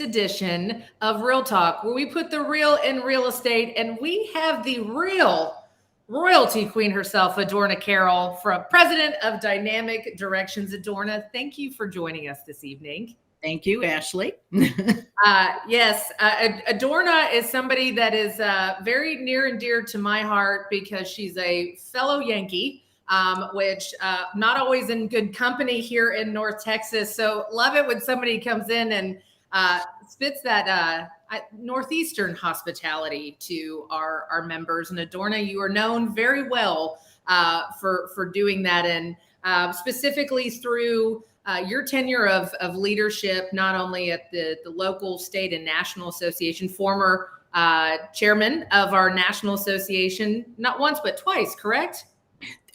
edition of Real Talk, where we put the real in real estate, and we have the real royalty queen herself, Adorna Carroll, from president of Dynamic Directions. Adorna, thank you for joining us this evening. Thank you, Ashley. Yes, Adorna is somebody that is very near and dear to my heart because she's a fellow Yankee, which not always in good company here in North Texas. So love it when somebody comes in and spits that Northeastern hospitality to our members. And Adorna, you are known very well for doing that, and specifically through your tenure of leadership, not only at the local, state, and national association, former chairman of our national association, not once, but twice, correct?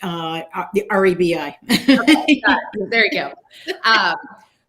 The REBI. Okay, there you go.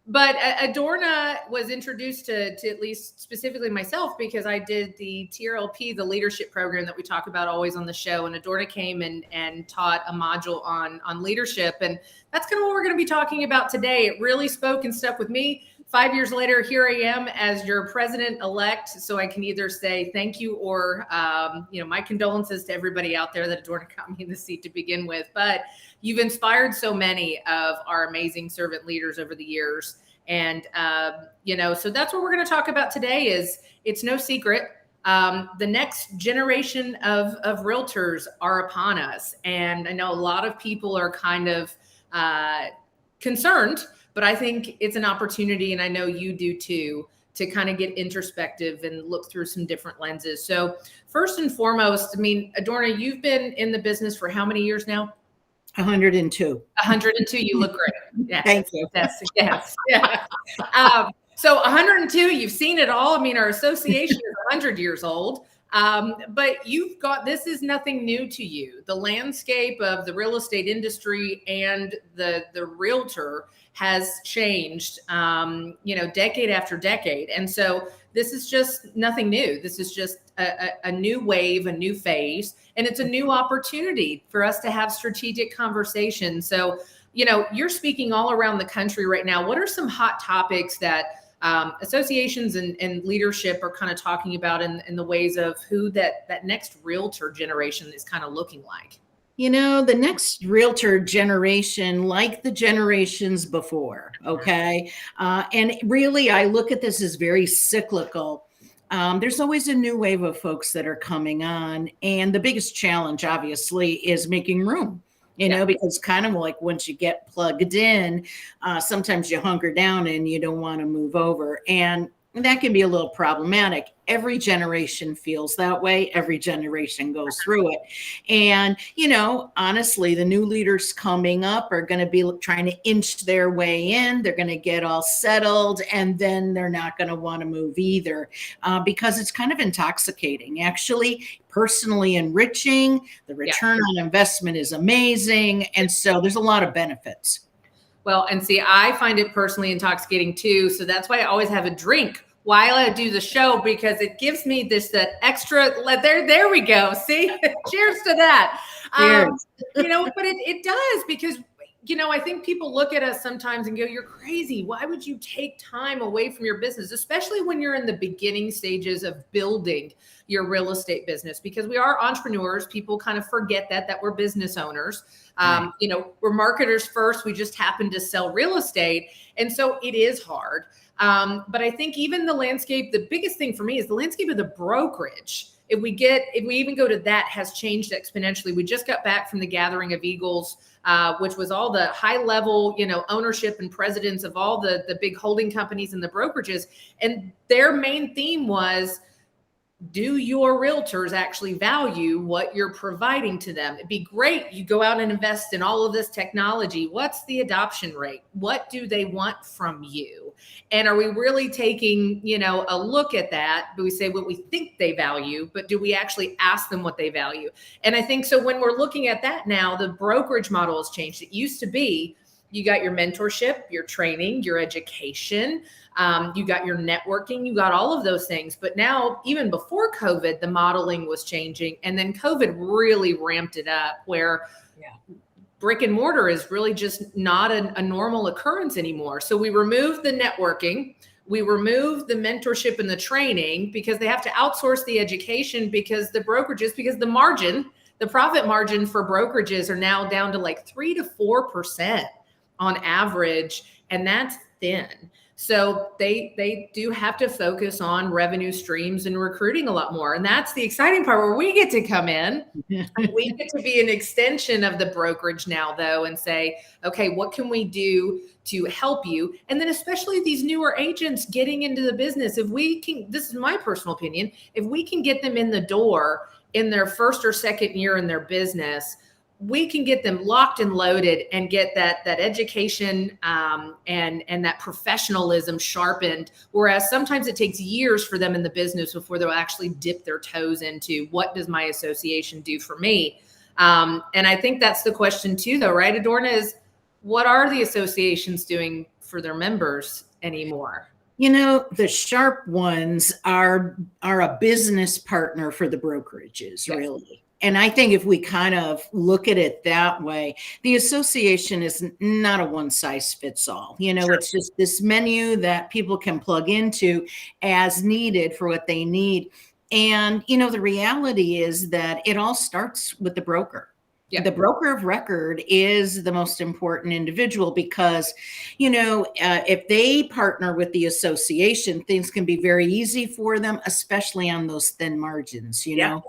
But Adorna was introduced to at least specifically myself because I did the TRLP, the leadership program that we talk about always on the show. And Adorna came and taught a module on leadership. And that's kind of what we're going to be talking about today. It really spoke and stuck with me. 5 years later, here I am as your president-elect. So I can either say thank you or, my condolences to everybody out there that Adorna got me in the seat to begin with. But you've inspired so many of our amazing servant leaders over the years. And, so that's what we're going to talk about today. Is it's no secret. The next generation of realtors are upon us. And I know a lot of people are kind of concerned, but I think it's an opportunity, and I know you do too, to kind of get introspective and look through some different lenses. So first and foremost, Adorna, you've been in the business for how many years now? 102. 102. You look great. Yes. Thank you. Yes. Yeah. So 102, you've seen it all. Our association is 100 years old. But this is nothing new to you. The landscape of the real estate industry and the realtor has changed, decade after decade. And so this is just nothing new. This is just a new wave, a new phase, and it's a new opportunity for us to have strategic conversations. So, you're speaking all around the country right now. What are some hot topics that associations and leadership are kind of talking about in the ways of who that next realtor generation is kind of looking like? The next realtor generation, like the generations before, okay? And really, I look at this as very cyclical. There's always a new wave of folks that are coming on. And the biggest challenge, obviously, is making room. Because kind of like once you get plugged in, sometimes you hunker down and you don't want to move over. And that can be a little problematic. Every generation feels that way. Every generation goes through it. And, honestly, the new leaders coming up are going to be trying to inch their way in. They're going to get all settled, and then they're not going to want to move either because it's kind of intoxicating. Actually, personally enriching. The return on investment is amazing. And so there's a lot of benefits. Well, and see, I find it personally intoxicating too. So that's why I always have a drink while I do the show, because it gives me that extra, there we go. See, cheers to that. Cheers. But it does, because, I think people look at us sometimes and go, you're crazy. Why would you take time away from your business, especially when you're in the beginning stages of building your real estate business? Because we are entrepreneurs. People kind of forget that we're business owners. Right. We're marketers first. We just happen to sell real estate. And so it is hard. But I think even the landscape, the biggest thing for me is the landscape of the brokerage. If we even go to that, has changed exponentially. We just got back from the Gathering of Eagles, which was all the high level, ownership and presidents of all the big holding companies and the brokerages. And their main theme was, do your realtors actually value what you're providing to them? It'd be great. You go out and invest in all of this technology. What's the adoption rate? What do they want from you? And are we really taking, a look at that? Do we say what we think they value, but do we actually ask them what they value? And I think so when we're looking at that now, the brokerage model has changed. It used to be, you got your mentorship, your training, your education, you got your networking, you got all of those things. But now, even before COVID, the modeling was changing. And then COVID really ramped it up, where brick and mortar is really just not a normal occurrence anymore. So we removed the networking. We remove the mentorship and the training because they have to outsource the education because the brokerages, because the profit margin for brokerages are now down to like 3 to 4% on average. And that's thin. So they do have to focus on revenue streams and recruiting a lot more. And that's the exciting part where we get to come in. We get to be an extension of the brokerage now, though, and say, okay, what can we do to help you? And then especially these newer agents getting into the business, if we can, this is my personal opinion, if we can get them in the door in their first or second year in their business, we can get them locked and loaded and get that education and that professionalism sharpened. Whereas sometimes it takes years for them in the business before they'll actually dip their toes into what does my association do for me? And I think that's the question too, though, right, Adorna, is what are the associations doing for their members anymore? You know, the sharp ones are a business partner for the brokerages, Yes. really. And I think if we kind of look at it that way, the association is not a one size fits all. You know, It's just this menu that people can plug into as needed for what they need. And, you know, the reality is that it all starts with the broker. Yeah. The broker of record is the most important individual because, you know, if they partner with the association, things can be very easy for them, especially on those thin margins, you know.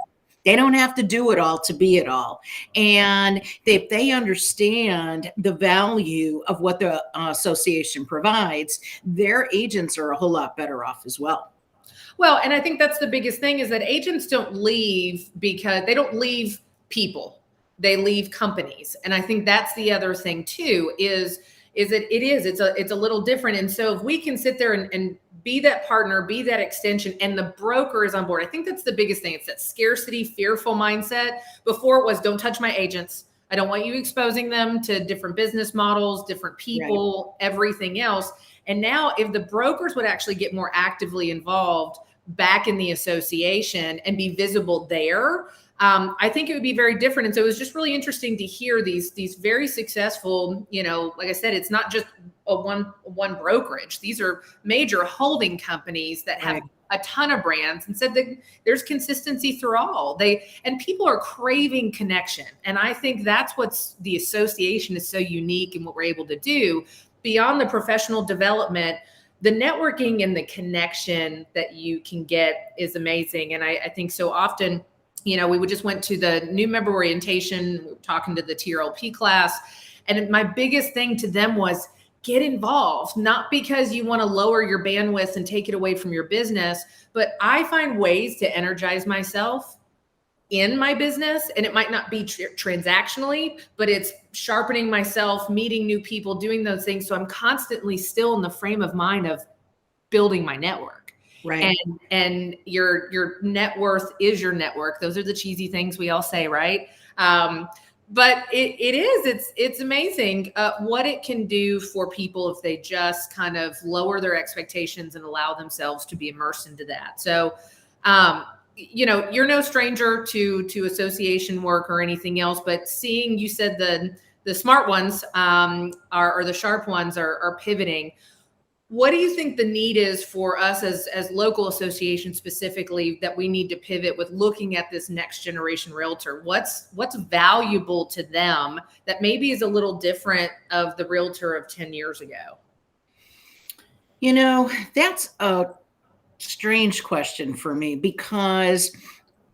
They don't have to do it all to be it all. And if they understand the value of what the association provides, their agents are a whole lot better off as well. Well, and I think that's the biggest thing is that agents don't leave because they don't leave people. They leave companies. And I think that's the other thing too, is that it's a little different. And so if we can sit there and be that partner, be that extension, and the broker is on board, I think that's the biggest thing. It's that scarcity, fearful mindset. Before it was, don't touch my agents. I don't want you exposing them to different business models, different people, everything else. And now if the brokers would actually get more actively involved back in the association and be visible there, I think it would be very different. And so it was just really interesting to hear these very successful, you know, like I said, it's not just a one brokerage. These are major holding companies that have a ton of brands, and said that there's consistency through all. And people are craving connection. And I think that's what's the association is so unique and what we're able to do beyond the professional development. The networking and the connection that you can get is amazing. And I think so often, you know, we just went to the new member orientation, talking to the TRLP class. And my biggest thing to them was get involved, not because you want to lower your bandwidth and take it away from your business, but I find ways to energize myself in my business. And it might not be transactionally, but it's sharpening myself, meeting new people, doing those things. So I'm constantly still in the frame of mind of building my network. Right. And your net worth is your network. Those are the cheesy things we all say, right? But it's amazing what it can do for people if they just kind of lower their expectations and allow themselves to be immersed into that. So, you know, you're no stranger to association work or anything else, but seeing, you said the smart ones or the sharp ones are pivoting. What do you think the need is for us as local associations specifically that we need to pivot with looking at this next generation realtor? What's valuable to them that maybe is a little different of the realtor of 10 years ago? You know, that's a strange question for me because,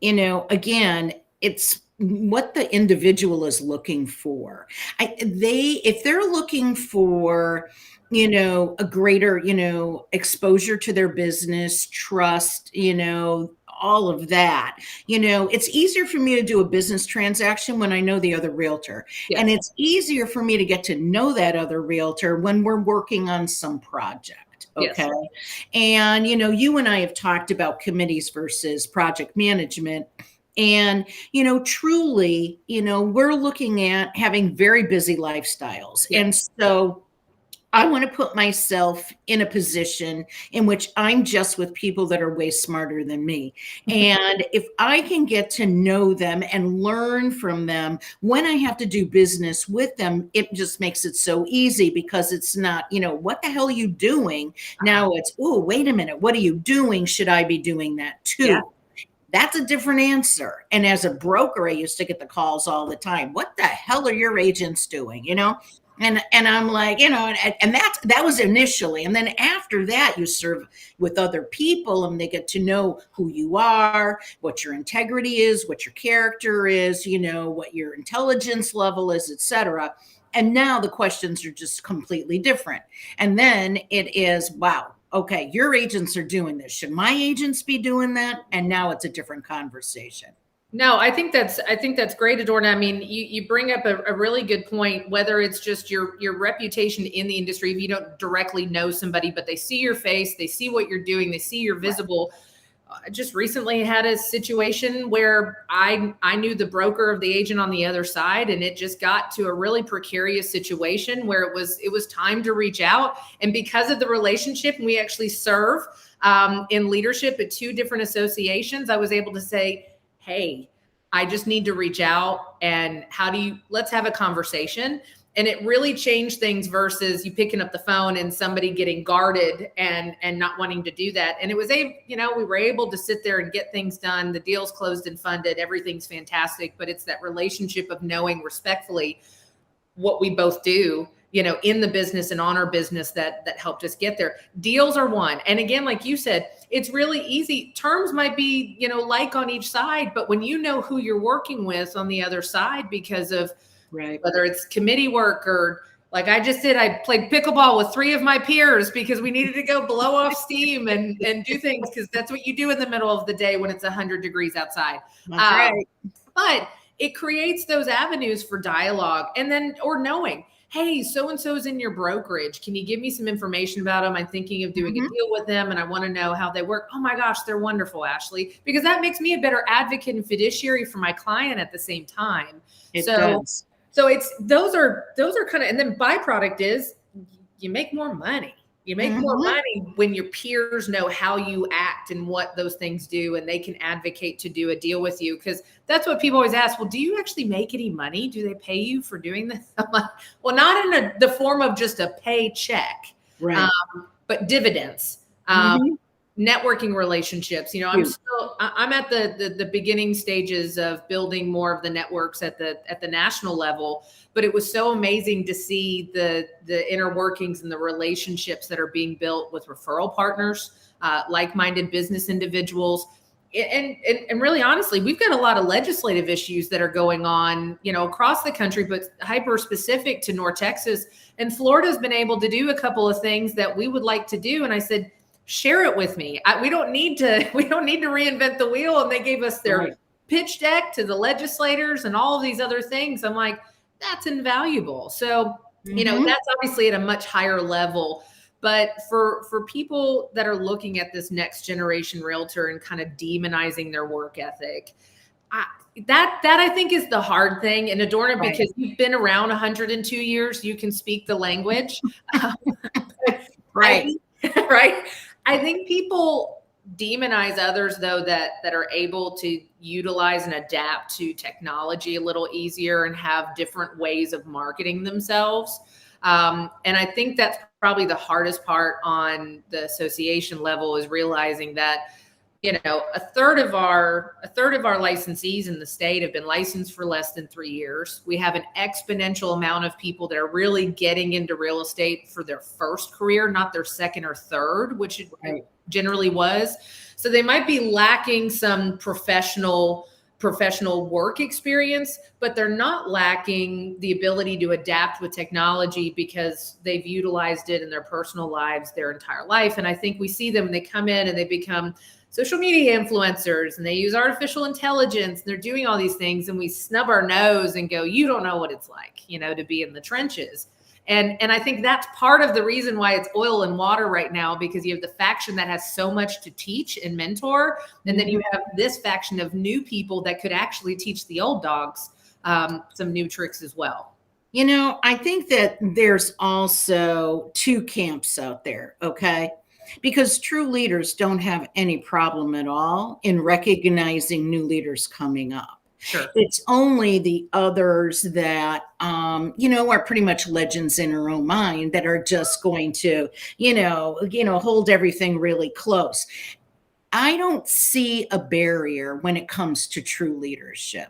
you know, again, it's what the individual is looking for. If they're looking for, you know, a greater, you know, exposure to their business, trust, you know, all of that, you know, it's easier for me to do a business transaction when I know the other realtor. Yes. And it's easier for me to get to know that other realtor when we're working on some project. Okay. Yes. And, you know, you and I have talked about committees versus project management. And, you know, truly, you know, we're looking at having very busy lifestyles. Yes. And so I want to put myself in a position in which I'm just with people that are way smarter than me. And if I can get to know them and learn from them when I have to do business with them, it just makes it so easy because it's not, what the hell are you doing? Now it's, oh, wait a minute. What are you doing? Should I be doing that Yeah. too? That's a different answer. And as a broker, I used to get the calls all the time. What the hell are your agents doing? And I'm like, and that was initially. And then after that, you serve with other people and they get to know who you are, what your integrity is, what your character is, what your intelligence level is, etc. And now the questions are just completely different. And then it is, wow, okay, your agents are doing this. Should my agents be doing that? And now it's a different conversation. No, I think that's great, Adorna. I mean, you bring up a really good point, whether it's just your reputation in the industry, if you don't directly know somebody, but they see your face, they see what you're doing, they see you're visible. I just recently had a situation where I knew the broker of the agent on the other side, and it just got to a really precarious situation where it was time to reach out. And because of the relationship, and we actually serve in leadership at 2 different associations, I was able to say, hey, I just need to reach out, and let's have a conversation. And it really changed things versus you picking up the phone and somebody getting guarded and not wanting to do that. And it was we were able to sit there and get things done. The deal's closed and funded. Everything's fantastic. But it's that relationship of knowing respectfully what we both do, in the business and on our business that helped us get there. Deals are one. And again, like you said, it's really easy. Terms might be, like on each side, but when you know who you're working with on the other side because of whether it's committee work or like I just did, I played pickleball with 3 of my peers because we needed to go blow off steam and do things because that's what you do in the middle of the day when it's 100 degrees outside. That's right. But it creates those avenues for dialogue or knowing, hey, so-and-so's in your brokerage. Can you give me some information about them? I'm thinking of doing a deal with them and I want to know how they work. Oh my gosh, they're wonderful, Ashley, because that makes me a better advocate and fiduciary for my client at the same time. It does. So those are kind of, and then byproduct is you make more money. You make more money when your peers know how you act and what those things do, and they can advocate to do a deal with you. Because that's what people always ask. Well, do you actually make any money? Do they pay you for doing this? I'm like, well, not in the form of just a paycheck, but dividends, networking relationships. I'm at the beginning stages of building more of the networks at the national level. But it was so amazing to see the inner workings and the relationships that are being built with referral partners, like-minded business individuals. And really, honestly, we've got a lot of legislative issues that are going on, across the country, but hyper specific to North Texas. And Florida's been able to do a couple of things that we would like to do. And I said, share it with me. We don't need to reinvent the wheel. And they gave us their pitch deck to the legislators and all of these other things. I'm like, that's invaluable. So, that's obviously at a much higher level, but for people that are looking at this next generation realtor and kind of demonizing their work ethic, that I think is the hard thing. And Adorna, because you've been around 102 years, you can speak the language. Right. I think people demonize others, though, that are able to utilize and adapt to technology a little easier and have different ways of marketing themselves. And I think that's probably the hardest part on the association level, is realizing that, a third of our licensees in the state have been licensed for less than 3 years. We have an exponential amount of people that are really getting into real estate for their first career, not their second or third, which it generally was. So they might be lacking some professional work experience, but they're not lacking the ability to adapt with technology because they've utilized it in their personal lives their entire life. And I think we see them, they come in and they become social media influencers and they use artificial intelligence and they're doing all these things, and we snub our nose and go, you don't know what it's like, to be in the trenches. And I think that's part of the reason why it's oil and water right now, because you have the faction that has so much to teach and mentor. And then you have this faction of new people that could actually teach the old dogs some new tricks as well. I think that there's also two camps out there, okay? Because true leaders don't have any problem at all in recognizing new leaders coming up. Sure. It's only the others that, are pretty much legends in their own mind that are just going to, hold everything really close. I don't see a barrier when it comes to true leadership.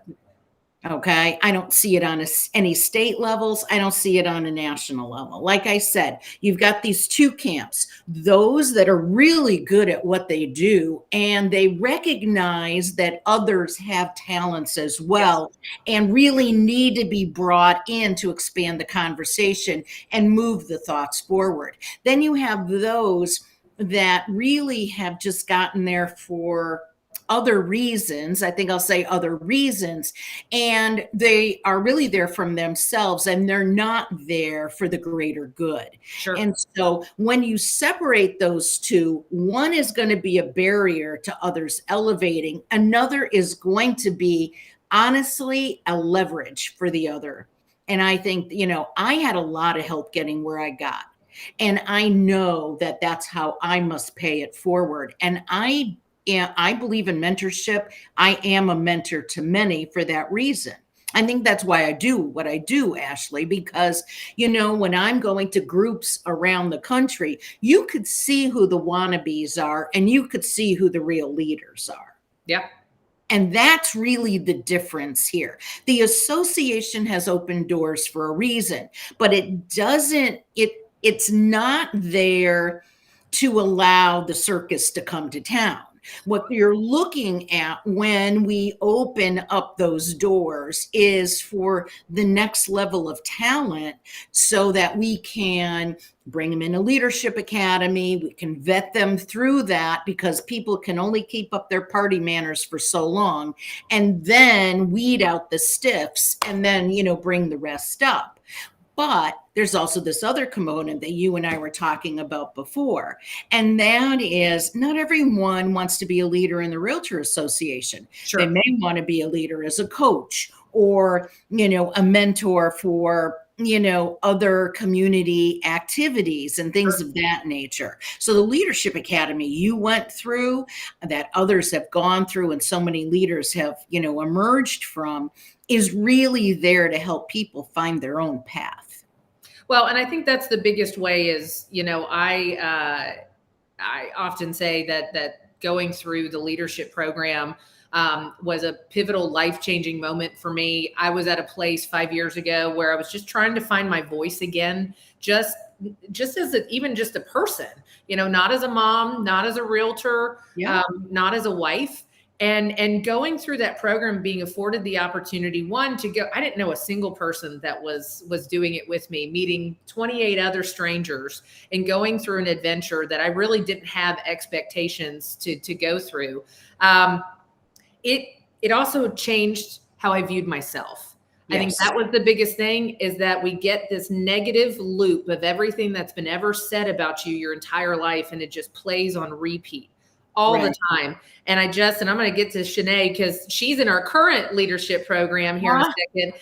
Okay. I don't see it on any state levels. I don't see it on a national level. Like I said, you've got these two camps, those that are really good at what they do, and they recognize that others have talents as well, and really need to be brought in to expand the conversation and move the thoughts forward. Then you have those that really have just gotten there for other reasons. I think I'll say other reasons. And they are really there from themselves, and they're not there for the greater good. Sure. And so when you separate those two, one is going to be a barrier to others elevating. Another is going to be, honestly, a leverage for the other. And I think, I had a lot of help getting where I got. And I know that that's how I must pay it forward. And I believe in mentorship. I am a mentor to many for that reason. I think that's why I do what I do, Ashley, because, when I'm going to groups around the country, you could see who the wannabes are and you could see who the real leaders are. Yep. And that's really the difference here. The association has opened doors for a reason, but it's not there to allow the circus to come to town. What you're looking at when we open up those doors is for the next level of talent so that we can bring them in a leadership academy. We can vet them through that, because people can only keep up their party manners for so long, and then weed out the stiffs and then, bring the rest up. But there's also this other component that you and I were talking about before. And that is, not everyone wants to be a leader in the Realtor Association. Sure. They may want to be a leader as a coach, or, a mentor for, other community activities and things Sure. of that nature. So the Leadership Academy you went through, that others have gone through and so many leaders have, emerged from, is really there to help people find their own path. Well, and I think that's the biggest way is, I often say that going through the leadership program was a pivotal, life-changing moment for me. I was at a place 5 years ago where I was just trying to find my voice again, just as even just a person, not as a mom, not as a realtor, not as a wife. And going through that program, being afforded the opportunity, one, to go, I didn't know a single person that was doing it with me, meeting 28 other strangers and going through an adventure that I really didn't have expectations to go through. It also changed how I viewed myself. Yes. I think that was the biggest thing, is that we get this negative loop of everything that's been ever said about you your entire life, and it just plays on repeat all the time. And I'm going to get to Shanae because she's in our current leadership program here in a second.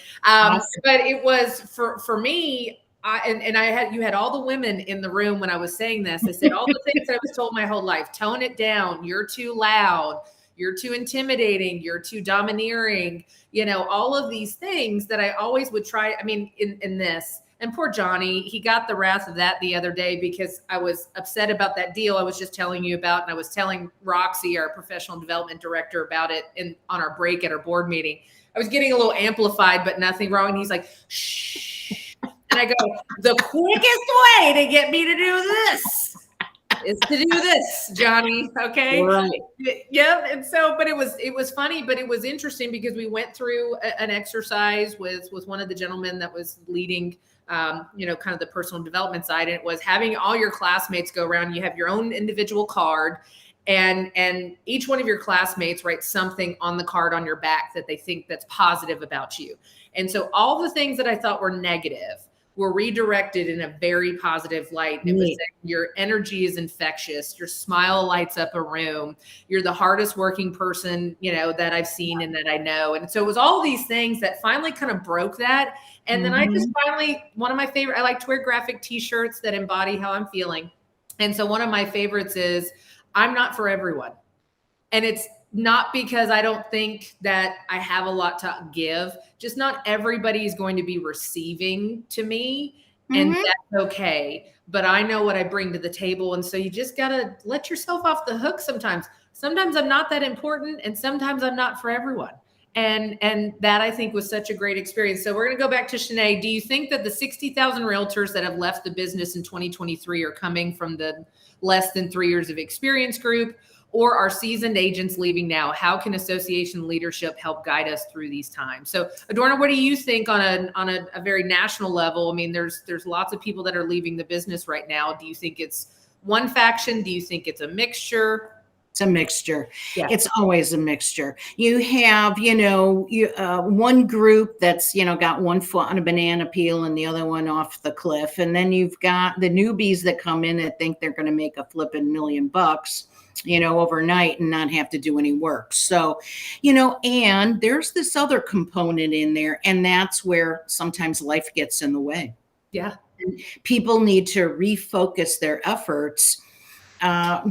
But it was for me, you had all the women in the room when I was saying this. I said all the things that I was told my whole life: tone it down, you're too loud, you're too intimidating, you're too domineering, all of these things that I always would try. I mean, in this. And poor Johnny, he got the wrath of that the other day because I was upset about that deal I was just telling you about. And I was telling Roxy, our professional development director, about it on our break at our board meeting. I was getting a little amplified, but nothing wrong. And he's like, shh. And I go, the quickest way to get me to do this is to do this, Johnny. Okay. Right. Yeah. And so, but it was funny, but it was interesting because we went through an exercise with one of the gentlemen that was leading kind of the personal development side. And it was having all your classmates go around. You have your own individual card, and each one of your classmates writes something on the card on your back that they think that's positive about you. And so all the things that I thought were negative were redirected in a very positive light. It was saying your energy is infectious. Your smile lights up a room. You're the hardest working person, that I've seen and that I know. And so it was all these things that finally kind of broke that. And then I just finally, one of my favorite, I like to wear graphic t-shirts that embody how I'm feeling. And so one of my favorites is, I'm not for everyone. And it's not because I don't think that I have a lot to give, just not everybody is going to be receiving to me. And that's okay. But I know what I bring to the table. And so you just got to let yourself off the hook sometimes. Sometimes I'm not that important, and sometimes I'm not for everyone. And that, I think, was such a great experience. So we're going to go back to Shanae. Do you think that the 60,000 realtors that have left the business in 2023 are coming from the less than 3 years of experience group, or are seasoned agents leaving now? How can association leadership help guide us through these times? So Adorna, what do you think on a very national level? I mean, there's lots of people that are leaving the business right now. Do you think it's one faction? Do you think it's a mixture? It's a mixture. Yeah. It's always a mixture. You have, one group that's, got one foot on a banana peel and the other one off the cliff. And then you've got the newbies that come in that think they're going to make a flipping $1 million, overnight and not have to do any work. So, and there's this other component in there, and that's where sometimes life gets in the way. Yeah. And people need to refocus their efforts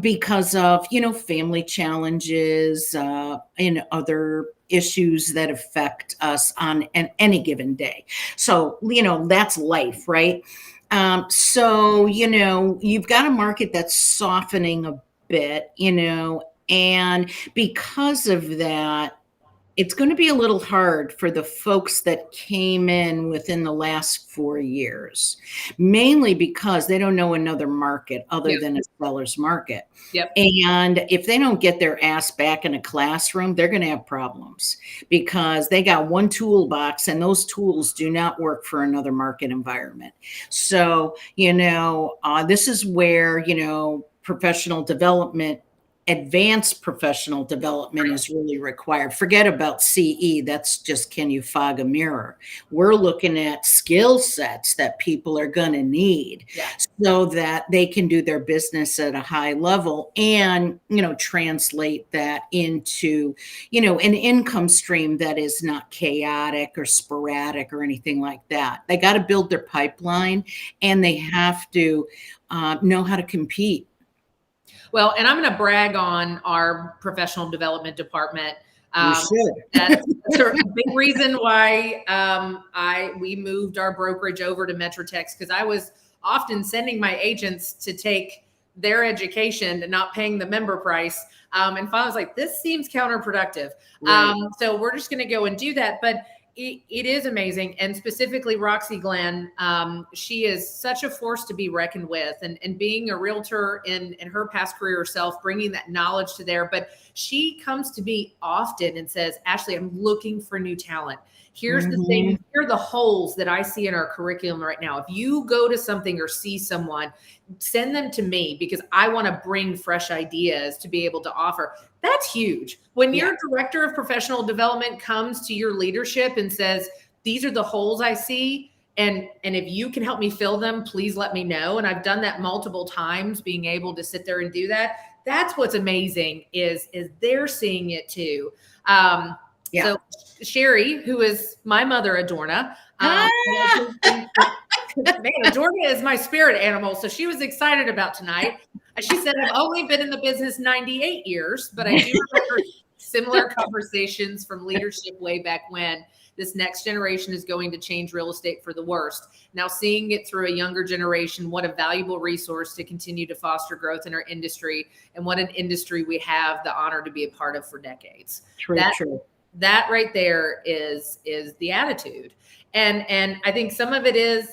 because of, family challenges and other issues that affect us on any given day. So, that's life, right? So, you've got a market that's softening a bit, and because of that, it's going to be a little hard for the folks that came in within the last 4 years, mainly because they don't know another market other than a seller's market. Yep. And if they don't get their ass back in a classroom, they're going to have problems because they got one toolbox and those tools do not work for another market environment. So, this is where, professional development, advanced professional development is really required. Forget about CE. That's just, can you fog a mirror? We're looking at skill sets that people are going to need so that they can do their business at a high level and, translate that into, an income stream that is not chaotic or sporadic or anything like that. They got to build their pipeline, and they have to know how to compete. Well, and I'm going to brag on our professional development department. You should. That's a big reason why we moved our brokerage over to Metrotex, because I was often sending my agents to take their education and not paying the member price. And finally I was like, this seems counterproductive. Right. So we're just going to go and do that. But it is amazing. And specifically Roxy Glenn, she is such a force to be reckoned with, and being a realtor in her past career herself, bringing that knowledge to there. But she comes to me often and says, Ashley, I'm looking for new talent. Here's the thing. Here are the holes that I see in our curriculum right now. If you go to something or see someone, send them to me, because I want to bring fresh ideas to be able to offer. That's huge. When your director of professional development comes to your leadership and says, these are the holes I see, and if you can help me fill them, please let me know. And I've done that multiple times, being able to sit there and do that. That's what's amazing is they're seeing it too. So Sherry, who is my mother, Adorna, man, Adorna is my spirit animal. So she was excited about tonight. She said, I've only been in the business 98 years, but I do remember similar conversations from leadership way back when. This next generation is going to change real estate for the worst. Now, seeing it through a younger generation, what a valuable resource to continue to foster growth in our industry, and what an industry we have the honor to be a part of for decades. True. That right there is the attitude. And I think some of it is,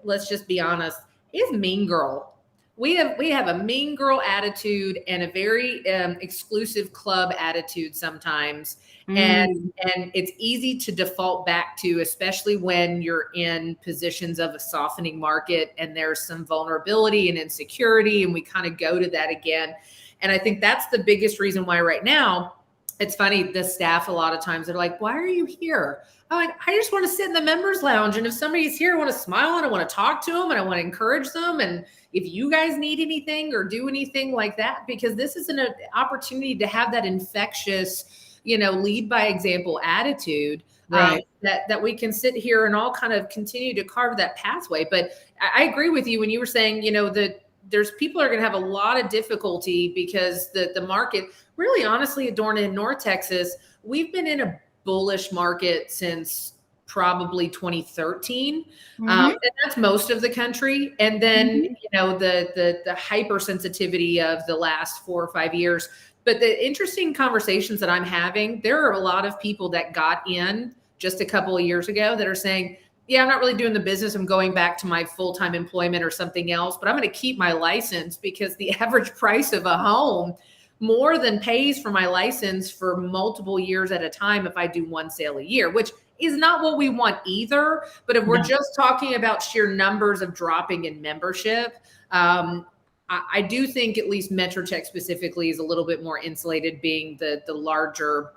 let's just be honest, is mean girl. We have a mean girl attitude and a very exclusive club attitude sometimes. And it's easy to default back to, especially when you're in positions of a softening market and there's some vulnerability and insecurity, and we kind of go to that again. And I think that's the biggest reason why right now It's funny, the staff a lot of times they're like, why are you here? I'm like, I just want to sit in the members lounge. And if somebody's here, I want to smile and I want to talk to them and I want to encourage them. And if you guys need anything or do anything like that, because this is an opportunity to have that infectious, lead by example attitude. Right. That we can sit here and all kind of continue to carve that pathway. But I agree with you when you were saying, that there's people are going to have a lot of difficulty because the market, really honestly, Adorna, in North Texas, we've been in a bullish market since probably 2013. And that's most of the country. And then, the hypersensitivity of the last 4 or 5 years. But the interesting conversations that I'm having, there are a lot of people that got in just a couple of years ago that are saying, yeah, I'm not really doing the business. I'm going back to my full-time employment or something else, but I'm going to keep my license because the average price of a home more than pays for my license for multiple years at a time if I do one sale a year, which is not what we want either. But if we're just talking about sheer numbers of dropping in membership, I do think at least Metro Tech specifically is a little bit more insulated, being the larger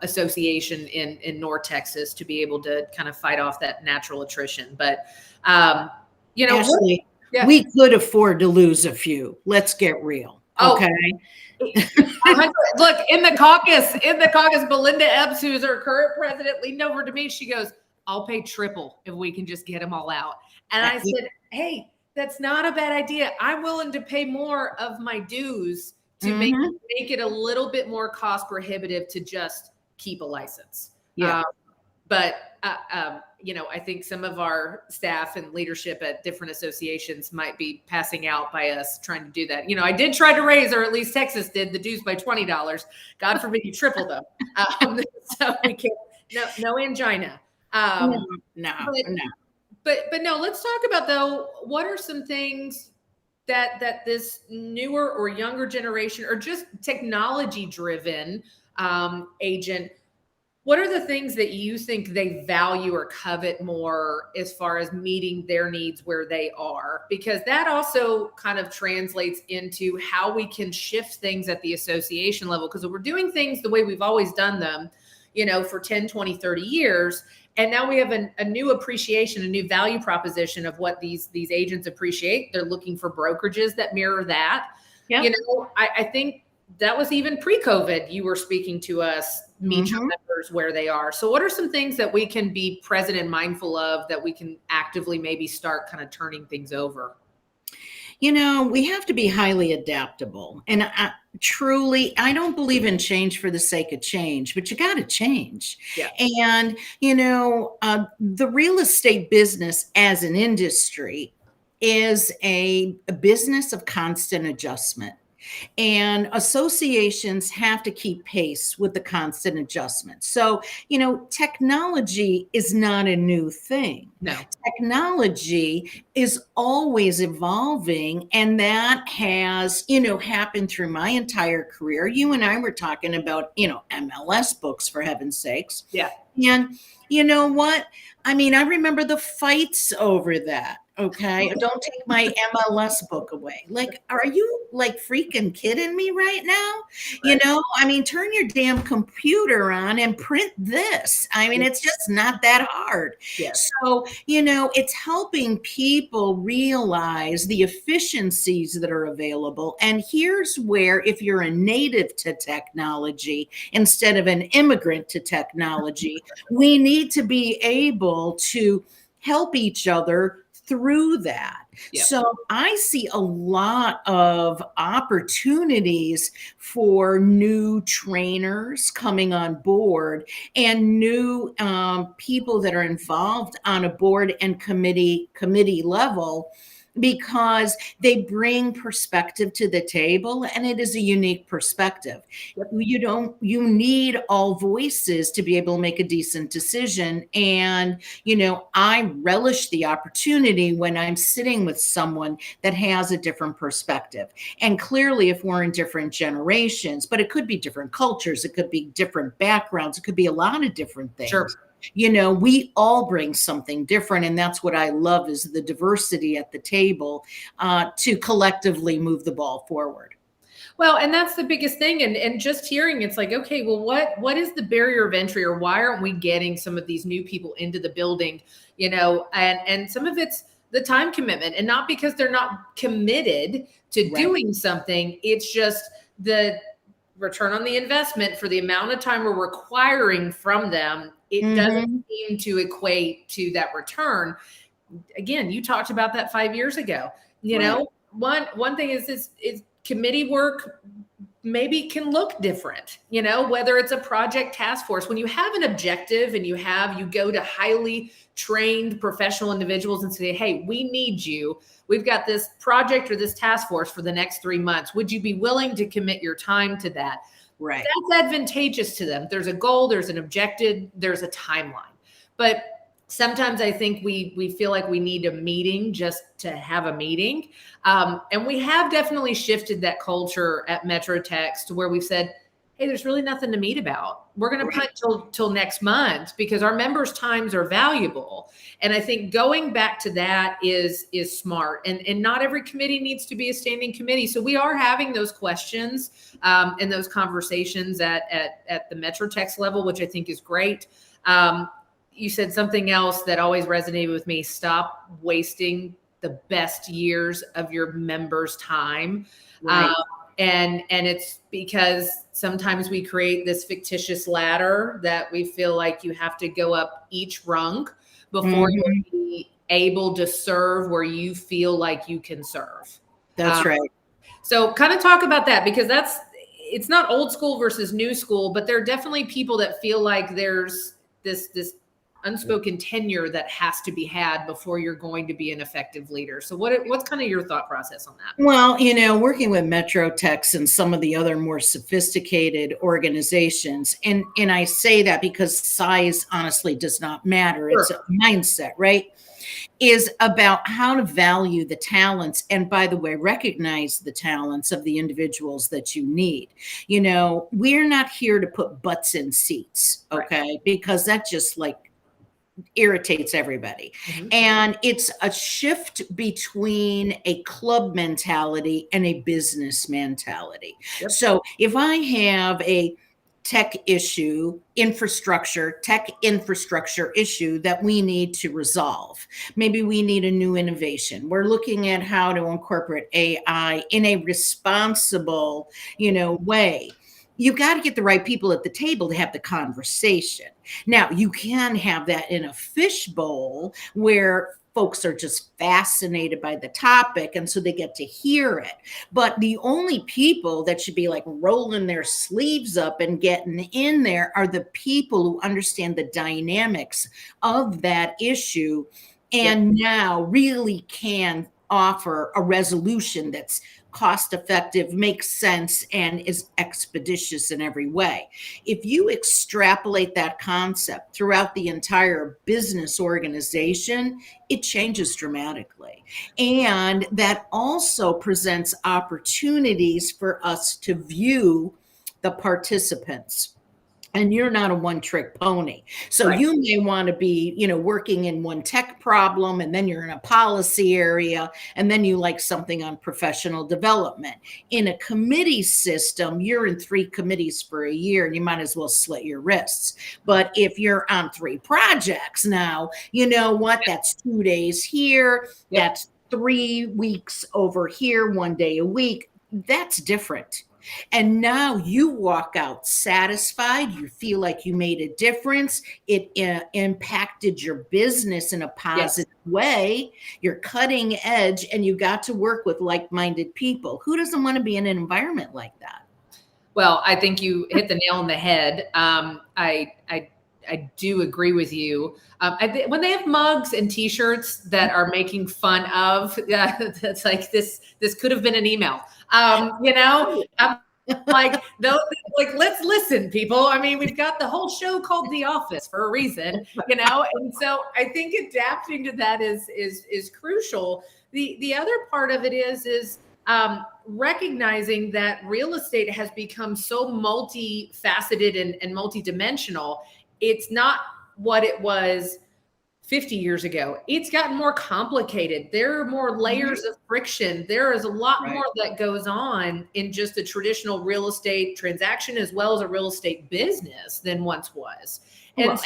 association in North Texas, to be able to kind of fight off that natural attrition. But, Ashley, we could afford to lose a few. Let's get real. Okay. Look, in the caucus, Belinda Ebbs, who's our current president, leaned over to me. She goes, I'll pay triple if we can just get them all out. And I said, hey, that's not a bad idea. I'm willing to pay more of my dues to make it a little bit more cost prohibitive to just keep a license. I think some of our staff and leadership at different associations might be passing out by us trying to do that. I did try to raise, or at least Texas did, the dues by $20. God forbid you triple them. So we can't, no angina. But no, let's talk about, though, what are some things that this newer or younger generation, or just technology driven agent, what are the things that you think they value or covet more as far as meeting their needs where they are? Because that also kind of translates into how we can shift things at the association level. Because if we're doing things the way we've always done them, for 10, 20, 30 years, and now we have a new appreciation, a new value proposition of what these agents appreciate. They're looking for brokerages that mirror that. Yep. I think that was even pre-COVID. You were speaking to us, meet your members where they are. So what are some things that we can be present and mindful of that we can actively maybe start kind of turning things over? We have to be highly adaptable. And I don't believe in change for the sake of change, but you got to change. Yeah. And, the real estate business as an industry is a business of constant adjustment. And associations have to keep pace with the constant adjustment. So, technology is not a new thing. No. Technology is always evolving. And that has, happened through my entire career. You and I were talking about, MLS Books, for heaven's sakes. Yeah. And you know what? I remember the fights over that. Okay. Don't take my MLS book away. Like, are you freaking kidding me right now? Right. Turn your damn computer on and print this. It's just not that hard. Yes. So, it's helping people realize the efficiencies that are available. And here's where, if you're a native to technology instead of an immigrant to technology, we need to be able to help each other through that. Yep. So I see a lot of opportunities for new trainers coming on board and new people that are involved on a board and committee level, because they bring perspective to the table, and it is a unique perspective. Yep. You need all voices to be able to make a decent decision. And, I relish the opportunity when I'm sitting with someone that has a different perspective. And clearly, if we're in different generations, but it could be different cultures, it could be different backgrounds, it could be a lot of different things. Sure. We all bring something different. And that's what I love, is the diversity at the table to collectively move the ball forward. Well, and that's the biggest thing. And just hearing, it's like, okay, well, what is the barrier of entry, or why aren't we getting some of these new people into the building? And some of it's the time commitment, and not because they're not committed to doing something. It's just the return on the investment for the amount of time we're requiring from them. It doesn't seem to equate to that return. Again, you talked about that 5 years ago. One thing is committee work maybe can look different, whether it's a project task force. When you have an objective and you go to highly trained professional individuals and say, hey, we need you. We've got this project or this task force for the next 3 months. Would you be willing to commit your time to that? Right. That's advantageous to them. There's a goal, there's an objective, there's a timeline. But sometimes I think we feel like we need a meeting just to have a meeting. And we have definitely shifted that culture at MetroTex to where we've said, hey, there's really nothing to meet about. We're going to punt till next month because our members' times are valuable. And I think going back to that is smart. And not every committee needs to be a standing committee. So we are having those questions and those conversations at the MetroTex level, which I think is great. You said something else that always resonated with me. Stop wasting the best years of your members' time. Right. And it's because sometimes we create this fictitious ladder that we feel like you have to go up each rung before you'll be able to serve where you feel like you can serve. That's right. So kind of talk about that, because it's not old school versus new school, but there are definitely people that feel like there's this unspoken tenure that has to be had before you're going to be an effective leader. So what's kind of your thought process on that? Well, working with MetroTex and some of the other more sophisticated organizations, and I say that because size honestly does not matter. It's a mindset, right? Is about how to value the talents, and by the way, recognize the talents of the individuals that you need. We're not here to put butts in seats, okay? Because that just irritates everybody. And it's a shift between a club mentality and a business mentality. So if I have a tech infrastructure issue that we need to resolve, maybe we need a new innovation. We're looking at how to incorporate AI in a responsible, way. You've got to get the right people at the table to have the conversation. Now, you can have that in a fishbowl where folks are just fascinated by the topic, and so they get to hear it. But the only people that should be rolling their sleeves up and getting in there are the people who understand the dynamics of that issue and now really can offer a resolution that's cost effective, makes sense, and is expeditious in every way. If you extrapolate that concept throughout the entire business organization, it changes dramatically. And that also presents opportunities for us to view the participants. And you're not a one-trick pony. So you may want to be, working in one tech problem, and then you're in a policy area, and then you like something on professional development. In a committee system, you're in 3 committees for a year, and you might as well slit your wrists. But if you're on 3 projects now, you know what? That's 2 days here. That's 3 weeks over here, 1 day a week. That's different. And now you walk out satisfied. You feel like you made a difference. It impacted your business in a positive way. You're cutting edge, and you got to work with like-minded people. Who doesn't want to be in an environment like that? Well, I think you hit the nail on the head. I do agree with you. When they have mugs and T-shirts that are making fun of, that's like this could have been an email. Let's listen, people. I mean, we've got the whole show called The Office for a reason, and so I think adapting to that is crucial. The other part of it is recognizing that real estate has become so multifaceted and multidimensional. It's not what it was 50 years ago. It's gotten more complicated. There are more layers of friction. There is a lot more that goes on in just a traditional real estate transaction as well as a real estate business than once was. And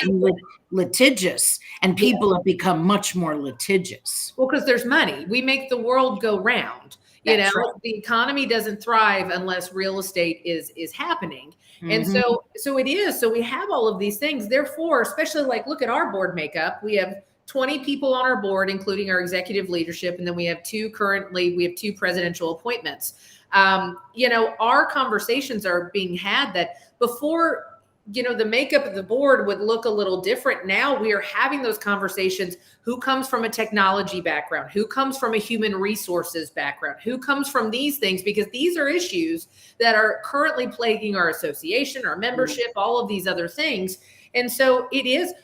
litigious, and people have become much more litigious. Well, because there's money. We make the world go round. That's right. The economy doesn't thrive unless real estate is happening. And so it is. So we have all of these things. Therefore, especially like, look at our board makeup. We have 20 people on our board, including our executive leadership. And then we have two presidential appointments. Our conversations are being had that before, the makeup of the board would look a little different. Now we are having those conversations. Who comes from a technology background? Who comes from a human resources background? Who comes from these things? Because these are issues that are currently plaguing our association, our membership, all of these other things. And so it is,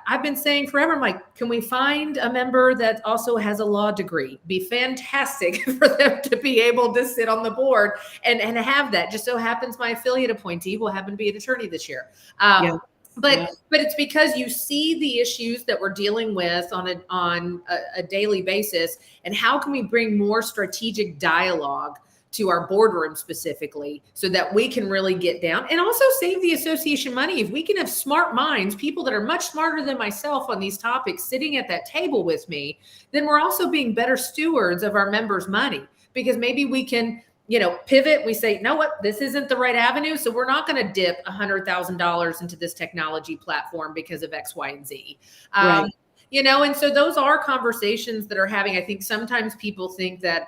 I've been saying forever, I'm like, can we find a member that also has a law degree? Be fantastic for them to be able to sit on the board and have that. Just so happens my affiliate appointee will happen to be an attorney this year. But it's because you see the issues that we're dealing with on a daily basis, and how can we bring more strategic dialogue to our boardroom specifically so that we can really get down and also save the association money. If we can have smart minds, people that are much smarter than myself on these topics sitting at that table with me, then we're also being better stewards of our members' money, because maybe we can, pivot. We say, you know what, this isn't the right avenue. So we're not going to dip $100,000 into this technology platform because of X, Y, and Z. And so those are conversations that are having. I think sometimes people think that,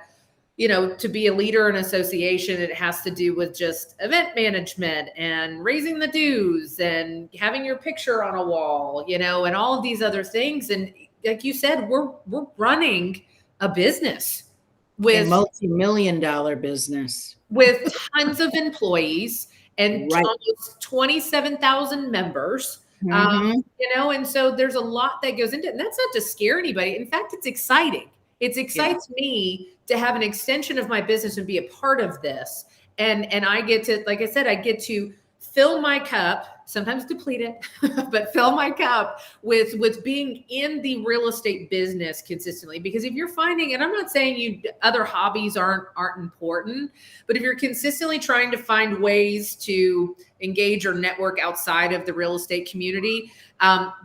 to be a leader in an association, it has to do with just event management and raising the dues and having your picture on a wall, and all of these other things. And like you said, we're running a business with a multi-million-dollar business with tons of employees and almost 27,000 members. And so there's a lot that goes into it. And that's not to scare anybody. In fact, it's exciting. It excites me to have an extension of my business and be a part of this. And I get to, like I said, I get to fill my cup, sometimes deplete it, but fill my cup with being in the real estate business consistently. Because if you're finding, and I'm not saying other hobbies aren't important, but if you're consistently trying to find ways to engage or network outside of the real estate community,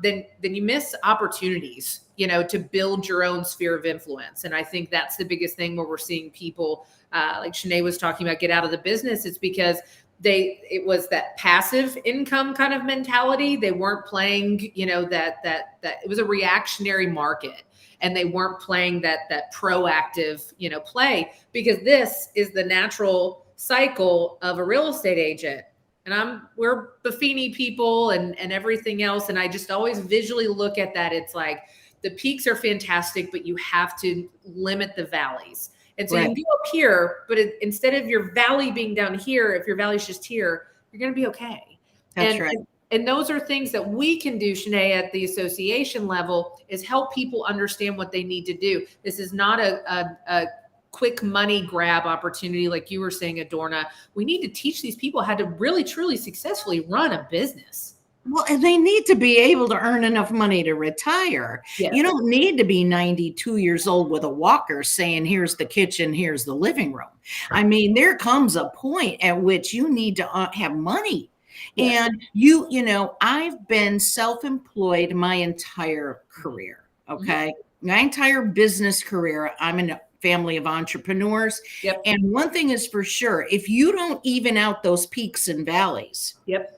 then you miss opportunities, to build your own sphere of influence. And I think that's the biggest thing where we're seeing people, like Shanae was talking about, get out of the business. It's because it was that passive income kind of mentality. They weren't playing, that it was a reactionary market, and they weren't playing that proactive, play, because this is the natural cycle of a real estate agent. And we're Buffini people and everything else. And I just always visually look at that. It's like the peaks are fantastic, but you have to limit the valleys. And so you can go up here, but instead of your valley being down here, if your valley's just here, you're going to be okay. That's right. And those are things that we can do, Shanae, at the association level, is help people understand what they need to do. This is not a quick money grab opportunity. Like you were saying, Adorna, we need to teach these people how to really, truly successfully run a business. Well, and they need to be able to earn enough money to retire. Yes. You don't need to be 92 years old with a walker saying, here's the kitchen, here's the living room. Right. I mean, there comes a point at which you need to have money. Yes. And I've been self-employed my entire career. Okay. Mm-hmm. My entire business career. I'm in a family of entrepreneurs. Yep. And one thing is for sure, if you don't even out those peaks and valleys, yep,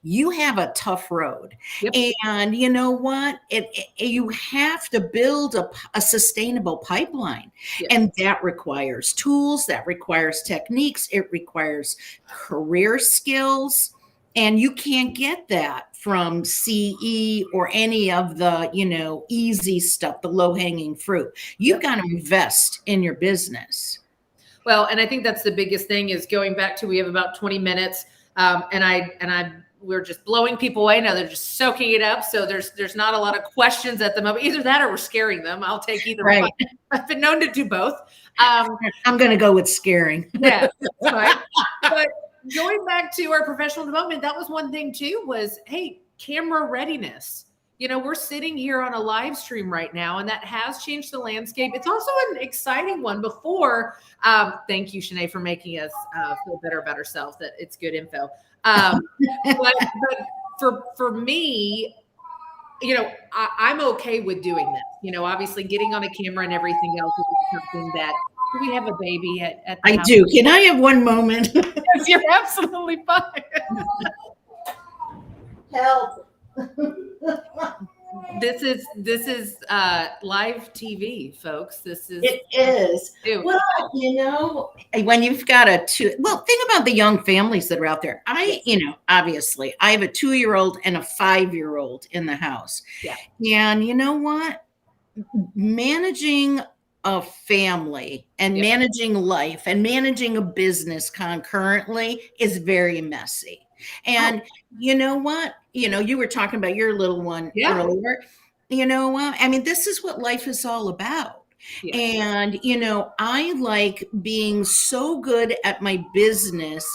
you have a tough road. Yep. And you know what? You have to build a sustainable pipeline. Yep. And that requires tools, that requires techniques, it requires career skills. And you can't get that from CE or any of the, easy stuff, the low-hanging fruit. You've got to invest in your business. Well, and I think that's the biggest thing is going back to, we have about 20 minutes. We're just blowing people away. Now they're just soaking it up. So there's not a lot of questions at the moment. Either that or we're scaring them. I'll take either one. I've been known to do both. I'm going to go with scaring. Yeah, that's fine. But going back to our professional development, that was one thing too, was, hey, camera readiness. we're sitting here on a live stream right now, and that has changed the landscape. It's also an exciting one. Before, thank you, Shanae, for making us feel better about ourselves. That it's good info. But for me, I'm okay with doing this. Obviously, getting on a camera and everything else is something that. Do we have a baby at the I house? do. Can I have one moment? Yes, you're absolutely fine. Help. This is live TV, folks. It is. Ew. Well, when you've got think about the young families that are out there. Obviously I have a 2-year-old and a 5-year-old in the house. Yeah. And you know what? Managing a family and managing life and managing a business concurrently is very messy. And you know what? You were talking about your little one earlier. You know what? I mean, this is what life is all about. Yeah. And, I like being so good at my business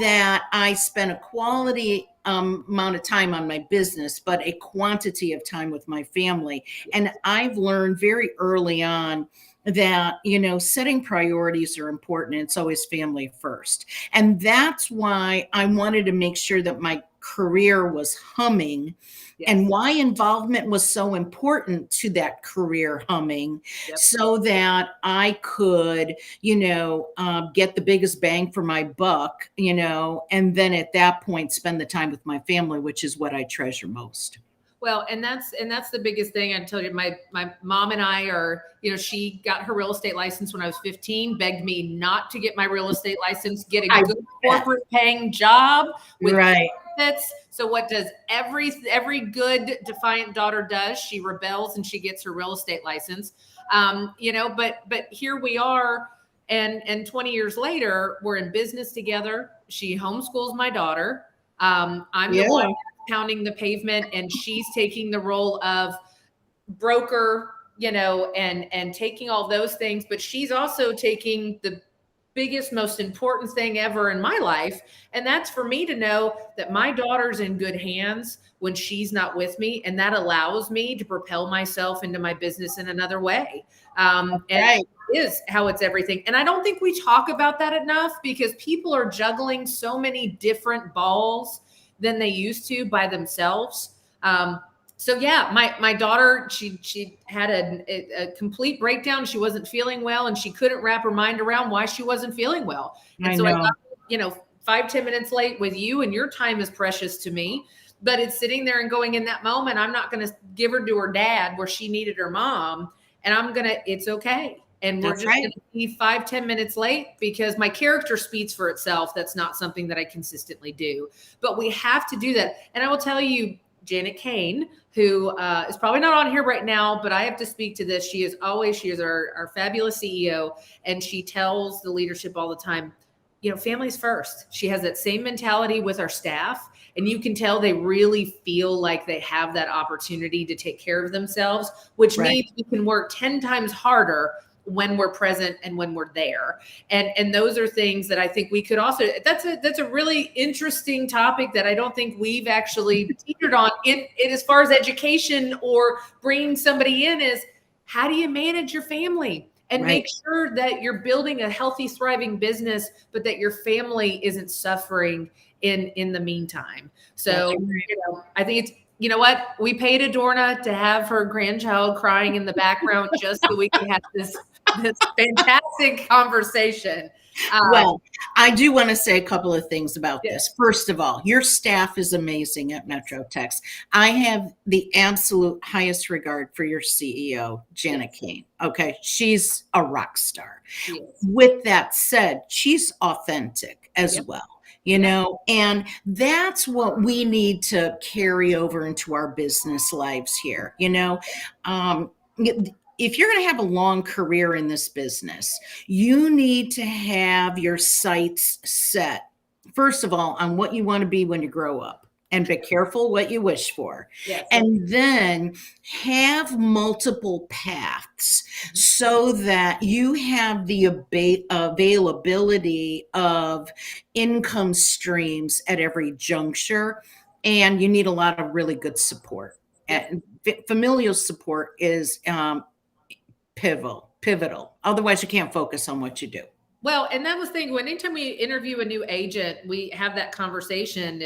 that I spend a quality amount of time on my business, but a quantity of time with my family. And I've learned very early on that, setting priorities are important. It's always family first. And that's why I wanted to make sure that my career was humming. Yes. And why involvement was so important to that career humming. Yep. So that I could, get the biggest bang for my buck, and then at that point spend the time with my family, which is what I treasure most. Well, and that's the biggest thing. I tell you, my mom and I are, she got her real estate license when I was 15, begged me not to get my real estate license, get a good corporate paying job with benefits. So what does every good defiant daughter does? She rebels and she gets her real estate license. But here we are, and 20 years later, we're in business together. She homeschools my daughter. I'm the one pounding the pavement, and she's taking the role of broker, and taking all those things. But she's also taking the biggest, most important thing ever in my life. And that's for me to know that my daughter's in good hands when she's not with me. And that allows me to propel myself into my business in another way. And it is how it's everything. And I don't think we talk about that enough, because people are juggling so many different balls than they used to by themselves. So yeah, my daughter, she had a complete breakdown. She wasn't feeling well, and she couldn't wrap her mind around why she wasn't feeling well. And I got, 5-10 minutes late with you, and your time is precious to me. But it's sitting there and going, in that moment, I'm not going to give her to her dad where she needed her mom, and it's okay. And we're just going to be 5-10 minutes late because my character speaks for itself. That's not something that I consistently do, but we have to do that. And I will tell you, Janet Kane, who is probably not on here right now, but I have to speak to this. She is our fabulous CEO. And she tells the leadership all the time, family's first. She has that same mentality with our staff. And you can tell they really feel like they have that opportunity to take care of themselves, which means we can work 10 times harder when we're present and when we're there. And those are things that I think we could also, that's a really interesting topic that I don't think we've actually teetered on in as far as education or bringing somebody in, is how do you manage your family and make sure that you're building a healthy, thriving business, but that your family isn't suffering in the meantime. So, I think it's, you know what? We paid Adorna to have her grandchild crying in the background just so we could have this fantastic conversation. Well, I do want to say a couple of things about this. First of all, your staff is amazing at Metro Tex. I have the absolute highest regard for your CEO, Janet Kane. Okay. She's a rock star. With that said, she's authentic as well. And that's what we need to carry over into our business lives here. If you're going to have a long career in this business, you need to have your sights set, first of all, on what you want to be when you grow up. And be careful what you wish for. And then have multiple paths so that you have the availability of income streams at every juncture. And you need a lot of really good support And familial support is pivotal. Otherwise, you can't focus on what you do. Well, and that was the thing. When anytime we interview a new agent, we have that conversation.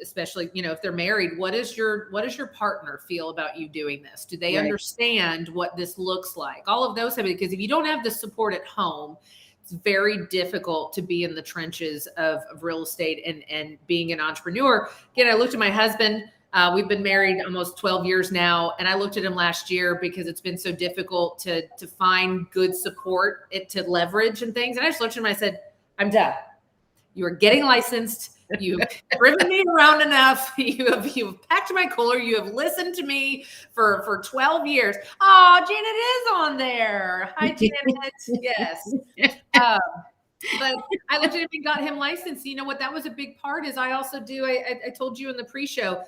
Especially, if they're married, what does your partner feel about you doing this? Do they understand what this looks like? All of those, because if you don't have the support at home, it's very difficult to be in the trenches of real estate and being an entrepreneur. Again, I looked at my husband. We've been married almost 12 years now. And I looked at him last year because it's been so difficult to find good support, to leverage and things. And I just looked at him and I said, I'm done. You are getting licensed. You've driven me around enough. You've packed my cooler. You have listened to me for 12 years. Oh, Janet is on there. Hi, Janet. Yes. But I looked at him and got him licensed. You know what? That was a big part is I also do. I told you in the pre-show,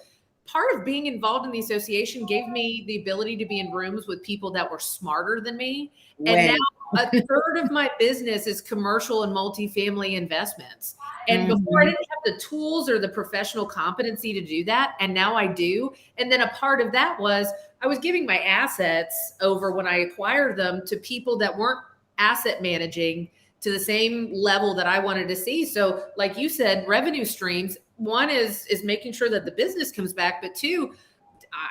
part of being involved in the association gave me the ability to be in rooms with people that were smarter than me. And now a third of my business is commercial and multifamily investments. And before I didn't have the tools or the professional competency to do that. And now I do. And then a part of that was I was giving my assets over when I acquired them to people that weren't asset managing to the same level that I wanted to see. So like you said, revenue streams, one is making sure that the business comes back, but two,